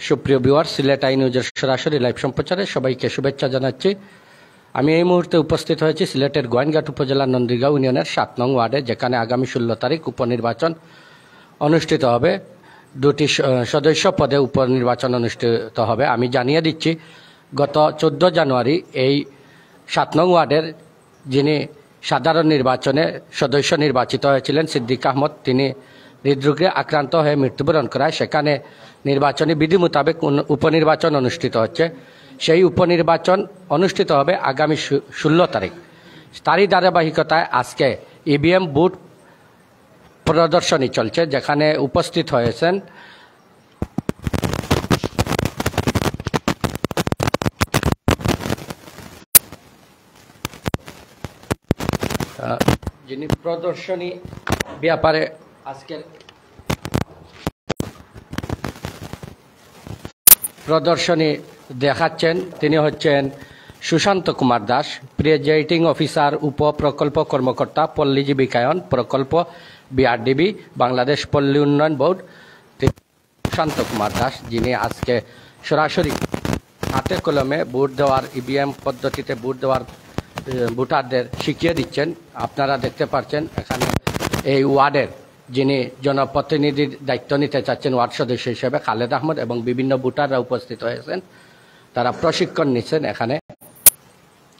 সুপ্রিয় viewer, Sylhet I নিউজের সরাসরি লাইভ সম্প্রচারে সবাইকে শুভেচ্ছা জানাচ্ছি। আমি এই মুহূর্তে উপস্থিত হয়েছি সিলেটের গোয়েনঘাট উপজেলার নন্দীগাঁও ইউনিয়নের 7 নং ওয়ার্ডে, যেখানে আগামী 16 তারিখ উপনির্বাচন অনুষ্ঠিত হবে। 2টি সদস্য পদে উপনির্বাচন অনুষ্ঠিত হবে। আমি জানিয়ে দিচ্ছি, গত 14 জানুয়ারি এই 7 নং ওয়ার্ডের যিনি সাধারণ নির্বাচনে সদস্য নির্বাচিত হয়েছিলেন সিদ্দিক আহমদ, তিনি হৃদরোগে আক্রান্ত হয়ে মৃত্যুবরণ করায় সেখানে নির্বাচনী বিধি মোতাবেক উপনির্বাচন অনুষ্ঠিত হচ্ছে। সেই উপনির্বাচন অনুষ্ঠিত হবে আগামী 16 তারিখ। তারই ধারাবাহিকতায় আজকে ইভিএম বুথ প্রদর্শনী চলছে, যেখানে উপস্থিত হয়েছেন যিনি প্রদর্শনী ব্যাপারে আজকের প্রদর্শনী দেখাচ্ছেন, তিনি হচ্ছেন সুশান্ত কুমার দাস, প্রিজাইডিং অফিসার, উপ প্রকল্প কর্মকর্তা, পল্লী জীবিকায়ন প্রকল্প, বিআরডিবি, বাংলাদেশ পল্লী উন্নয়ন বোর্ড। সুশান্ত কুমার দাস, যিনি আজকে সরাসরি হাতে কলমে ভোট দেওয়ার, ইভিএম পদ্ধতিতে ভোট দেওয়ার ভোটারদের শিখিয়ে দিচ্ছেন। আপনারা দেখতে পাচ্ছেন এখানে এই ওয়ার্ডের যিনি জনপ্রতিনিধির দায়িত্ব নিতে চাচ্ছেন ওয়ার্ড সদস্য হিসেবে খালেদ আহমদ, এবং বিভিন্ন ভোটাররা উপস্থিত হয়েছেন। তারা প্রশিক্ষণ নিচ্ছেন এখানে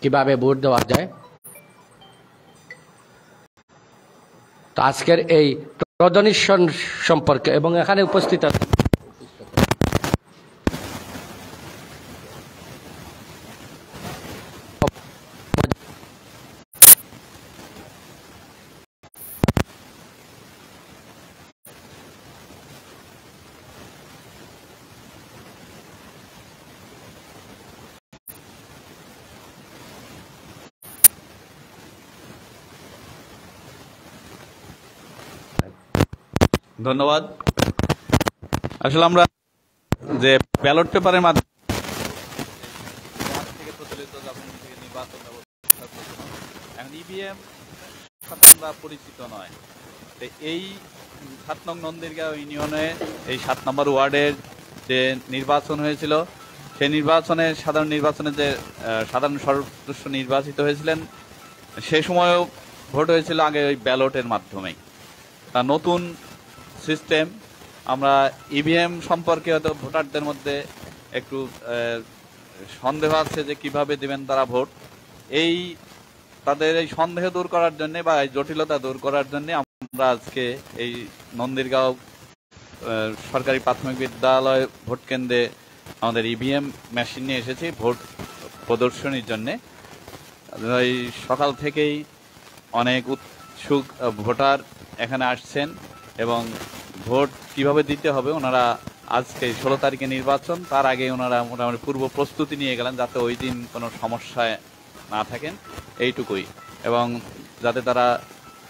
কিভাবে ভোট দেওয়া যায়। তো আজকের এই প্রদর্শন সম্পর্কে এবং এখানে উপস্থিত আছেন ধন্যবাদ। আসলে আমরা যে ব্যালট পেপারের মাধ্যমে ইভিএম আমরা পরিচিত নয়, এই 7 নং নন্দীগাঁও ইউনিয়নে এই 7 নম্বর ওয়ার্ডের যে নির্বাচন হয়েছিল, সেই নির্বাচনে সাধারণ নির্বাচনে যে সাধারণ সদস্য নির্বাচিত হয়েছিলেন, সে সময়ও ভোট হয়েছিল আগে ওই ব্যালটের মাধ্যমেই। তা নতুন সিস্টেম, আমরা ইভিএম সম্পর্কে হয়তো ভোটারদের মধ্যে একটু সন্দেহ আছে যে কিভাবে দিবেন তারা ভোট। তাদের এই সন্দেহ দূর করার জন্য বা এই জটিলতা দূর করার জন্য আমরা আজকে এই নন্দীগাঁও সরকারি প্রাথমিক বিদ্যালয় ভোট কেন্দ্রে আমাদের ইভিএম মেশিন নিয়ে এসেছি ভোট প্রদর্শনীর জন্য। এই সকাল থেকেই অনেক উৎসুক ভোটার এখানে আসছেন এবং ভোট কিভাবে দিতে হবে ওনারা আজকে 16 তারিখে নির্বাচন, তার আগে ওনারা মোটামুটি পূর্ব প্রস্তুতি নিয়ে গেলেন যাতে ওই দিন কোনো সমস্যায় না থাকেন, এইটুকুই। এবং যাতে তারা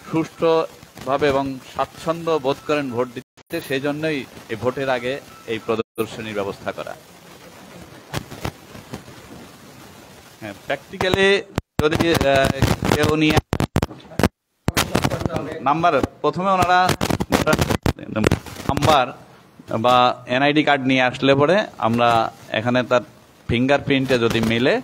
সুষ্ঠুভাবে এবং স্বাচ্ছন্দ্য বোধ করেন ভোট দিতে, সেই জন্যই এই ভোটের আগে এই প্রদর্শনীর ব্যবস্থা করা। হ্যাঁ, প্র্যাকটিক্যালি যদি কেউ নিয়ে নাম্বার, প্রথমে ওনারা নাম্বার বা এনআইডি কার্ড নিয়ে আসলে পরে আমরা এখানে তার ফিঙ্গারপ্রিন্টে যদি মিলে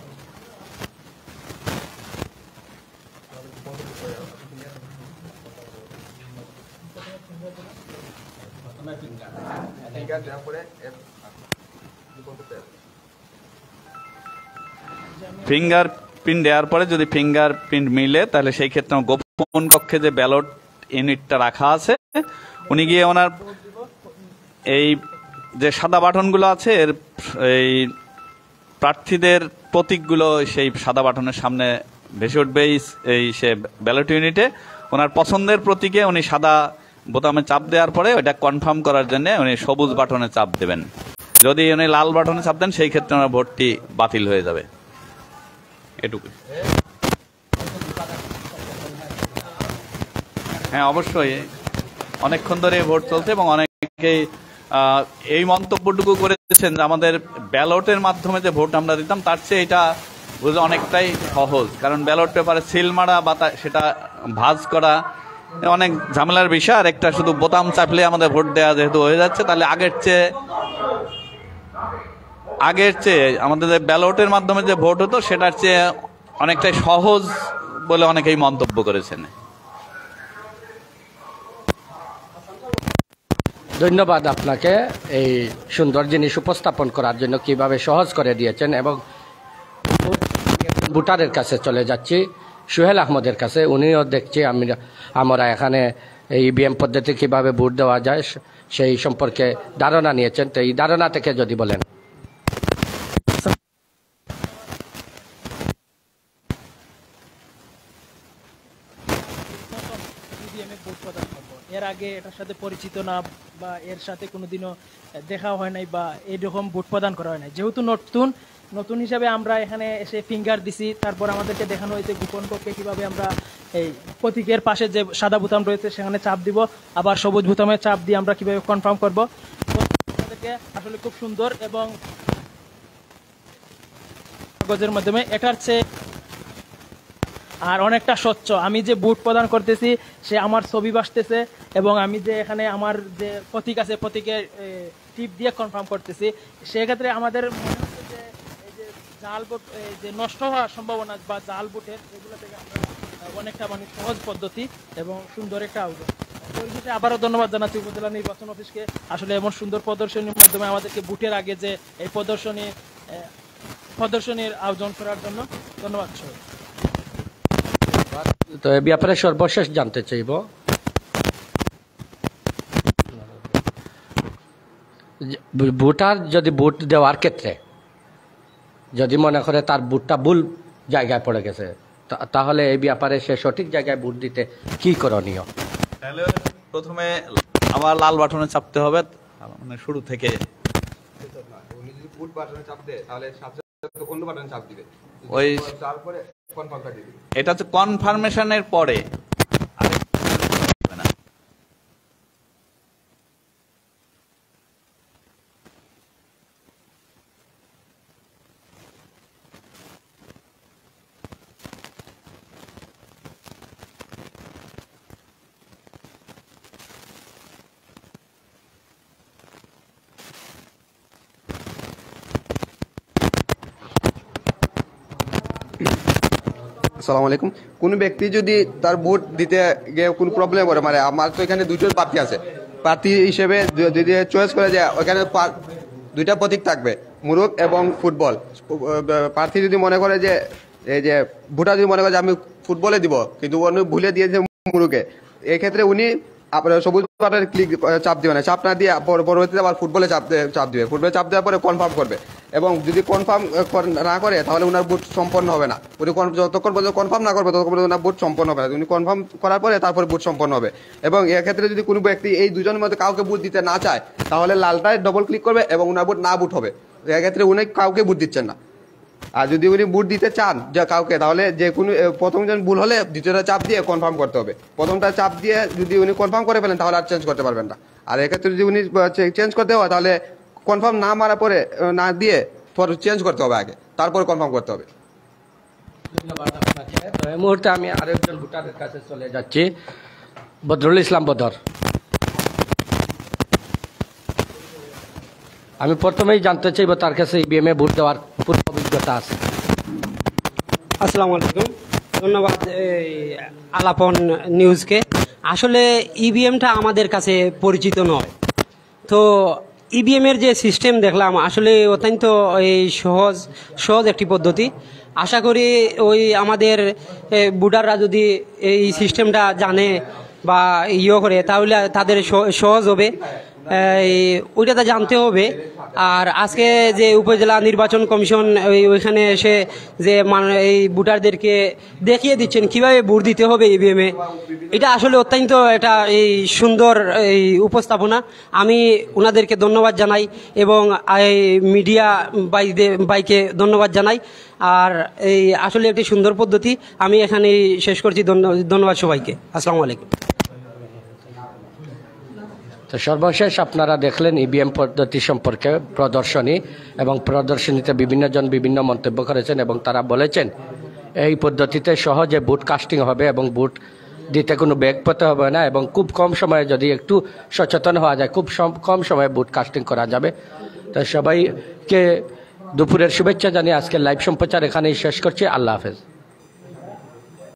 ফিঙ্গারপ্রিন্ট দেওয়ার পরে যদি ফিঙ্গারপ্রিন্ট মিলে, তাহলে সেই ক্ষেত্রে গোপন কক্ষে যে ব্যালট ইউনিটটা রাখা আছে, উনি গিয়ে ওনার এই যে সাদা বাটনগুলো আছে এর এই প্রার্থীদের প্রতীকগুলো সেই সাদা বাটনের সামনে ভেসে উঠবে। এই সে ব্যালট ইউনিটে ওনার পছন্দের প্রতীকে উনি সাদা বোতামে চাপ দেওয়ার পরে ওইটা কনফার্ম করার জন্য উনি সবুজ বাটনে চাপ দেবেন। যদি উনি লাল বাটনে চাপ দেন, সেই ক্ষেত্রে ওনার ভোটটি বাতিল হয়ে যাবে। এটুকু। হ্যাঁ, অবশ্যই অনেকক্ষণ ধরে ভোট চলছে এবং অনেকেই এই মন্তব্যটুকু করেছেন যে আমাদের ব্যালটের মাধ্যমে যে ভোট আমরা দিতাম তার চেয়ে এটা বুঝলে অনেকটাই সহজ, কারণ ব্যালট পেপারে সিল মারা বা সেটা ভাঁজ করা অনেক ঝামেলার বিষয়। আর একটা শুধু বোতাম চাপলে আমাদের ভোট দেওয়া যেহেতু হয়ে যাচ্ছে, তাহলে আগের চেয়ে আগের চেয়ে আমাদের যে ব্যালটের মাধ্যমে যে ভোট হতো সেটার চেয়ে অনেকটাই সহজ বলে অনেকেই মন্তব্য করেছেন। ধন্যবাদ আপনাকে এই সুন্দর জিনিস উপস্থাপন করার জন্য, কিভাবে সহজ করে দিয়েছেন। এবং ভোটারের কাছে চলে যাচ্ছি, সোহেল আহমদের কাছে। উনিও দেখছি আমরা এখানে এই ইভিএম পদ্ধতি কিভাবে ভোট দেওয়া যায় সেই সম্পর্কে ধারণা নিয়েছেন। তো এই ধারণা থেকে যদি বলেন। এর আগে এটার সাথে পরিচিত না বা এর সাথে কোনোদিনও দেখা হয় নাই বা এইরকম ভোট প্রদান করা হয় নাই। যেহেতু নতুন হিসাবে আমরা এখানে এসে ফিঙ্গার দিছি, তারপর আমাদেরকে দেখানো হয়েছে গোপন কক্ষে কিভাবে আমরা এই প্রতীকের পাশে যে সাদা বোতাম রয়েছে সেখানে চাপ দিব, আবার সবুজ বোতামে চাপ দিয়ে আমরা কিভাবে কনফার্ম করব। আমাদেরকে আসলে খুব সুন্দর এবং কাগজের মাধ্যমে এটার চেয়ে আর অনেকটা স্বচ্ছ। আমি যে বুট প্রদান করতেছি সে আমার ছবি ভাসতেছে এবং আমি যে এখানে আমার যে প্রতীক আছে প্রতীকের টিপ দিয়ে কনফার্ম করতেছি। সেক্ষেত্রে আমাদের মনে হচ্ছে যে এই যে জাল বুট যে নষ্ট হওয়ার সম্ভাবনা বা জাল বুটের এগুলো থেকে আমরা অনেকটা মানে সহজ পদ্ধতি এবং সুন্দর একটা আয়োজন। পরিশেষে আবারও ধন্যবাদ জানাচ্ছি উপজেলা নির্বাচন অফিসকে, আসলে এমন সুন্দর প্রদর্শনীর মাধ্যমে আমাদেরকে বুটের আগে যে এই প্রদর্শনীর আয়োজন করার জন্য ধন্যবাদ। তো এ ব্যাপারে সর্বশেষ জানতে চাইব, ভোটার যদি ভোট দেওয়ার ক্ষেত্রে যদি মনে করে তার ভোটটা ভুল জায়গায় পড়ে গেছে, তাহলে এই ব্যাপারে সে সঠিক জায়গায় ভোট দিতে কি করণীয়? তাহলে প্রথমে আবার লাল বাটনে চাপতে হবে, মানে শুরু থেকে। উনি যদি ভোট বাটনে চাপ দেয় তাহলে অন্য বাটনে চাপ দিবে, ওই তারপরে কনফার্মটা দিবে। এটা হচ্ছে কনফার্মেশনের পরে। আসসালামু আলাইকুম। কোন ব্যক্তি যদি তার ভোট দিতে গিয়ে কোনো প্রবলেম করে, মানে আমার তো এখানে দুটো প্রার্থী আছে, প্রার্থী হিসেবে যদি চয়েস করে যে ওখানে দুইটা প্রতীক থাকবে, মুরগ এবং ফুটবল। প্রার্থী যদি মনে করে যে এই যে ভোটার যদি মনে করে যে আমি ফুটবলে দিব কিন্তু উনি ভুলে দিয়েছে মুরগে, এক্ষেত্রে উনি আপনার সবুজ বাটনে চাপ দিবে না, চাপ না দিয়ে পরবর্তীতে আবার ফুটবলে চাপ দিবে। ফুটবলে চাপ দেওয়ার পরে কনফার্ম করবে, এবং যদি কনফার্ম না করে তাহলে উনার ভোট সম্পন্ন হবে না। উনি যতক্ষণ পর্যন্ত কনফার্ম না করবে ততক্ষণ পর্যন্ত উনার ভোট সম্পন্ন হবে না। উনি কনফার্ম করার পরে তারপরে ভোট সম্পন্ন হবে। এবং এক্ষেত্রে যদি কোনো ব্যক্তি এই দুজনের মধ্যে কাউকে ভোট দিতে না চায় তাহলে লালটায় ডবল ক্লিক করবে এবং উনার ভোট না ভোট হবে। এক্ষেত্রে উনি কাউকে ভোট দিচ্ছেন না। আর যদি উনি ভোট দিতে চান যে কাউকে, তাহলে যে কোনো প্রথমজন ভুল হলে দ্বিতীয়টা চাপ দিয়ে কনফার্ম করতে হবে। প্রথমটা চাপ দিয়ে যদি উনি কনফার্ম করে ফেলেন তাহলে আর চেঞ্জ করতে পারবেন না। আর এক্ষেত্রে যদি উনি চেঞ্জ করতে হয় তাহলে কনফার্ম না মারার পরে না দিয়ে চেঞ্জ করতে হবে আগে, তারপরে কনফার্ম করতে হবে। ধন্যবাদ আপনাকে। তো এই মুহূর্তে আমি আরেকজন ভোটারের কাছে চলে যাচ্ছি, বদরুল ইসলাম বদর। আমি প্রথমেই জানতে চাইব তার কাছে ইভিএম এ ভোট দেওয়ার পূর্ব অভিজ্ঞতা আছে। আসসালামু আলাইকুম, ধন্যবাদ আলাপন নিউজকে। আসলে ইভিএমটা আমাদের কাছে পরিচিত নয়, তো ইভিএমের যে সিস্টেম দেখলাম আসলে অত্যন্ত এই সহজ একটি পদ্ধতি। আশা করি ওই আমাদের ভোটাররা যদি এই সিস্টেমটা জানে বা করে তাহলে তাদের সহজ হবে, ওইটাতে জানতে হবে। আর আজকে যে উপজেলা নির্বাচন কমিশন ওইখানে এসে যে এই ভোটারদেরকে দেখিয়ে দিচ্ছেন কিভাবে ভোট দিতে হবে ইভিএমে, এটা আসলে অত্যন্ত একটা এই সুন্দর এই উপস্থাপনা। আমি ওনাদেরকে ধন্যবাদ জানাই এবং এই মিডিয়া বাইকে ধন্যবাদ জানাই। আর এই আসলে একটি সুন্দর পদ্ধতি। আমি এখানেই শেষ করছি। ধন্যবাদ সবাইকে। আসসালামু আলাইকুম। তো সর্বশেষ আপনারা দেখলেন ইভিএম পদ্ধতি সম্পর্কে প্রদর্শনী, এবং প্রদর্শনীতে বিভিন্ন জন বিভিন্ন মন্তব্য করেছেন এবং তারা বলেছেন এই পদ্ধতিতে সহজে ভোট কাস্টিং হবে এবং ভোট দিতে কোনো ব্যাগ পেতে হবে না, এবং খুব কম সময়ে যদি একটু সচেতন হওয়া যায় খুব কম সময়ে ভোট কাস্টিং করা যাবে। তা সবাইকে দুপুরের শুভেচ্ছা জানিয়ে আজকের লাইভ সম্প্রচার এখানেই শেষ করছি। আল্লাহ হাফেজ।